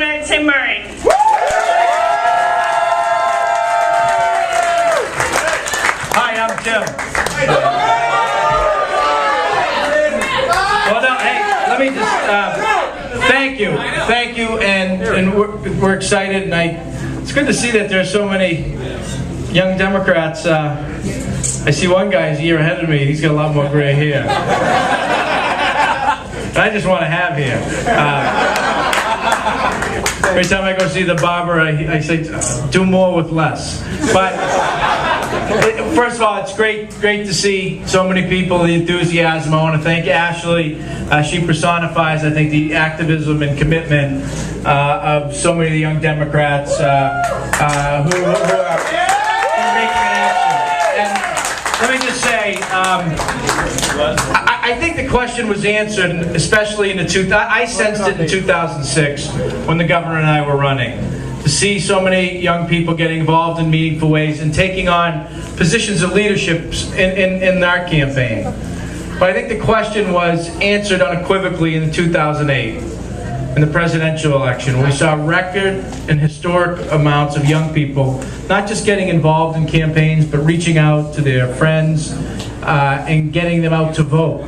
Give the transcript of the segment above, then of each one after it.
Governor Tim Murray. Hi, I'm Tim. Well, no, hey, let me just thank you, and we're excited, and it's good to see that there's so many young Democrats. I see one guy's a year ahead of me. He's got a lot more gray hair. I just want to have hair. Every time I go see the barber, I say, do more with less. But first of all, it's great to see so many people, the enthusiasm. I want to thank Ashley. She personifies, I think, the activism and commitment of so many of the young Democrats who are making an action. And let me just say, I think the question was answered, especially in I sensed it in 2006 when the governor and I were running, to see so many young people getting involved in meaningful ways and taking on positions of leadership in our campaign. But I think the question was answered unequivocally in 2008 in the presidential election, when we saw record and historic amounts of young people not just getting involved in campaigns, but reaching out to their friends and getting them out to vote.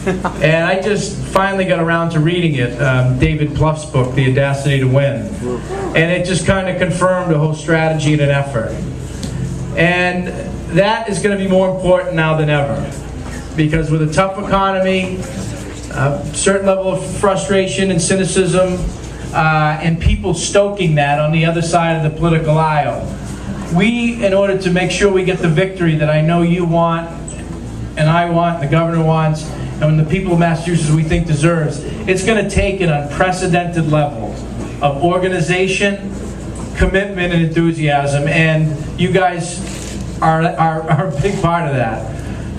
And I just finally got around to reading it, David Plouffe's book, The Audacity to Win. And it just kind of confirmed the whole strategy and an effort. And that is going to be more important now than ever. Because with a tough economy, a certain level of frustration and cynicism, and people stoking that on the other side of the political aisle, we, in order to make sure we get the victory that I know you want, and I want, the governor wants, and the people of Massachusetts we think deserves, it's going to take an unprecedented level of organization, commitment, and enthusiasm, and you guys are a big part of that.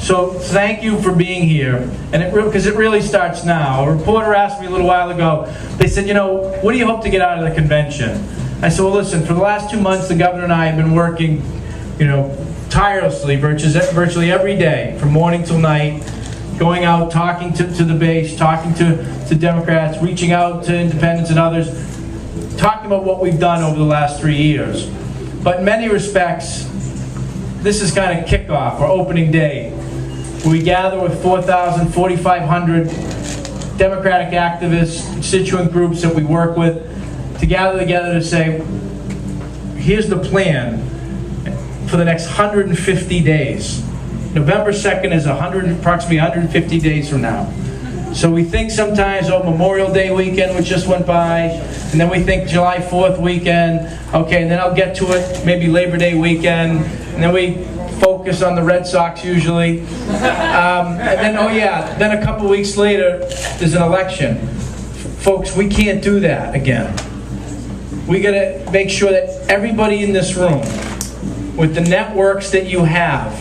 So thank you for being here, and because it really starts now. A reporter asked me a little while ago, they said, what do you hope to get out of the convention? I said, well, listen, for the last 2 months, the governor and I have been working, tirelessly, virtually every day, from morning till night, going out, talking to the base, talking to Democrats, reaching out to independents and others, talking about what we've done over the last 3 years. But in many respects, this is kind of kickoff, or opening day, where we gather with 4,000, 4,500 Democratic activists, constituent groups that we work with, to gather together to say, here's the plan for the next 150 days. November 2nd is approximately 150 days from now. So we think sometimes, Memorial Day weekend, which just went by, and then we think July 4th weekend, okay, and then I'll get to it, maybe Labor Day weekend, and then we focus on the Red Sox usually. And then, then a couple weeks later, there's an election. Folks, we can't do that again. We gotta make sure that everybody in this room, with the networks that you have,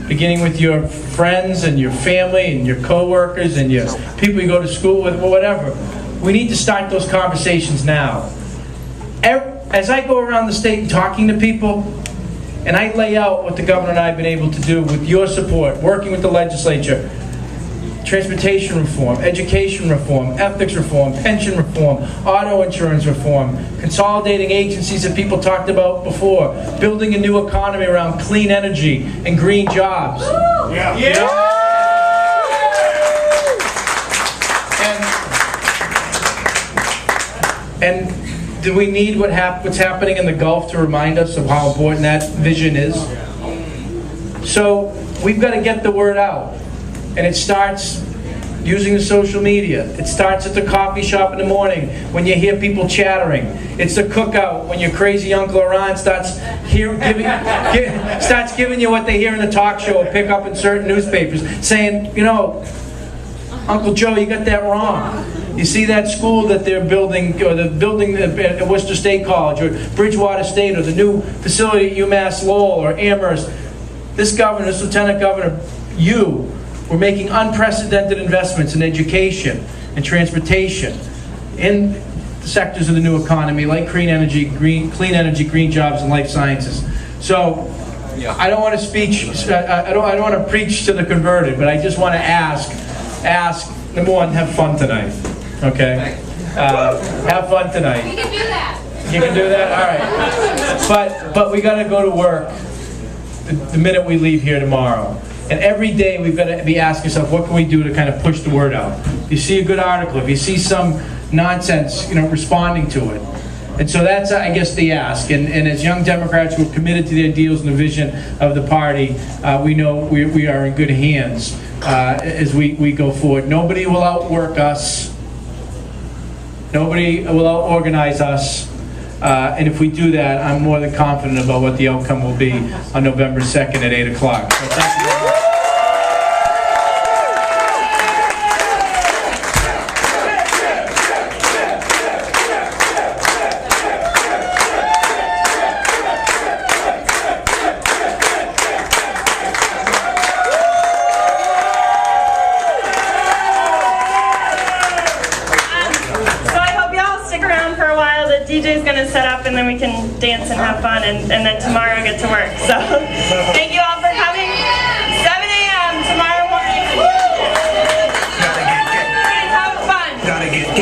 beginning with your friends and your family and your coworkers and your people you go to school with, or whatever, we need to start those conversations now. As I go around the state and talking to people, and I lay out what the governor and I have been able to do with your support, working with the legislature, transportation reform, education reform, ethics reform, pension reform, auto insurance reform, consolidating agencies that people talked about before, building a new economy around clean energy and green jobs. Yeah. And do we need what's happening in the Gulf to remind us of how important that vision is? So we've got to get the word out. And it starts using the social media. It starts at the coffee shop in the morning when you hear people chattering. It's the cookout when your crazy Uncle Iran starts giving you what they hear in the talk show or pick up in certain newspapers, saying, Uncle Joe, you got that wrong. You see that school that they're building, or the building at Worcester State College, or Bridgewater State, or the new facility at UMass Lowell, or Amherst. This governor, this lieutenant governor, we're making unprecedented investments in education and transportation, in the sectors of the new economy, like clean energy, green jobs, and life sciences. So, I don't want to I don't want to preach to the converted, but I just want to ask, number one, have fun tonight, okay? Have fun tonight. We can do that. You can do that? All right. But we got to go to work the minute we leave here tomorrow. And every day we've got to be asking ourselves, what can we do to kind of push the word out? If you see a good article, if you see some nonsense, responding to it. And so that's, I guess, the ask. And as young Democrats who are committed to the ideals and the vision of the party, we know we are in good hands as we go forward. Nobody will outwork us. Nobody will out-organize us. And if we do that, I'm more than confident about what the outcome will be on November 2nd at 8 o'clock. So thank you very much. DJ's gonna set up and then we can dance and have fun and then tomorrow get to work. So